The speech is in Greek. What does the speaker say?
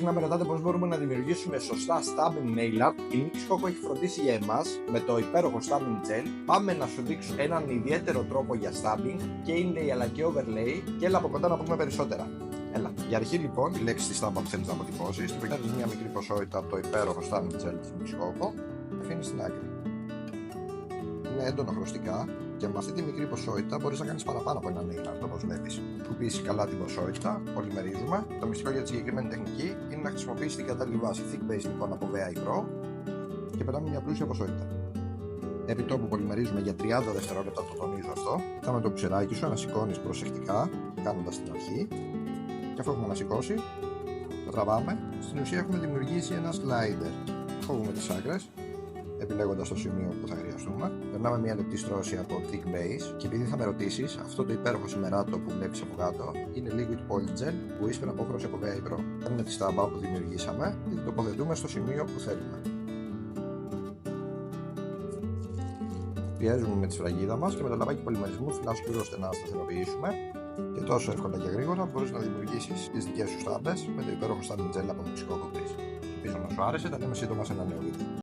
συχνά με ρωτάτε πώς μπορούμε να δημιουργήσουμε σωστά stabbing nail art. Η Mix Coco έχει φροντίσει για εμάς με το υπέροχο stabbing gel. Πάμε να σου δείξω έναν ιδιαίτερο τρόπο για stabbing και inlay αλλά και overlay. Και έλα από κοντά να πούμε περισσότερα. Έλα. Για αρχή λοιπόν, η λέξη τη στάμπα που θέλεις να αποτυπώσεις, την παίρνεις μια μικρή ποσότητα από το υπέροχο stabbing gel της Mix Coco και αφήνεις στην άκρη. Είναι έντονα χρωστικά και με αυτή τη μικρή ποσότητα μπορείς να κάνεις παραπάνω από ένα nail art, όπως βλέπεις. Κουπίσεις καλά την ποσότητα, πολυμερίζουμε. Το μυστικό για τη συγκεκριμένη τεχνική είναι να χρησιμοποιήσεις την κατάλληλη βάση thick base λοιπόν από VI Pro και πετάμε μια πλούσια ποσότητα. Επί τόπου πολυμερίζουμε για 30 δευτερόλεπτα, το τονίζω αυτό. Θα με το κουψεράκι σου ανασηκώνεις προσεκτικά, κάνοντας την αρχή. Και αφού έχουμε ανασηκώσει, το τραβάμε. Στην ουσία έχουμε δημιουργήσει ένα slider. Κόβουμε τις άκρες, επιλέγοντας το σημείο που θα χρειαστούμε. Περνάμε μια λεπτή στρώση από thick base και επειδή θα με ρωτήσεις, αυτό το υπέροχο σημεράτο που βλέπεις από κάτω είναι liquid polygel που ίσπερα απόχρωση από VI Pro. Παίρνουμε τη στάμπα που δημιουργήσαμε και την τοποθετούμε στο σημείο που θέλουμε. Πιέζουμε με τη σφραγίδα μας και με το λαβάκι πολυμερισμού φυλάσσουμε ώστε να σταθεροποιήσουμε. Και τόσο εύκολα και γρήγορα μπορείς να δημιουργήσεις τις δικές σου στάμπες με το υπέροχο stabbing gel από Mix Coco. Ελπίζω να σου άρεσε, τα λέμε σύντομα σε ένα νέο βίντεο.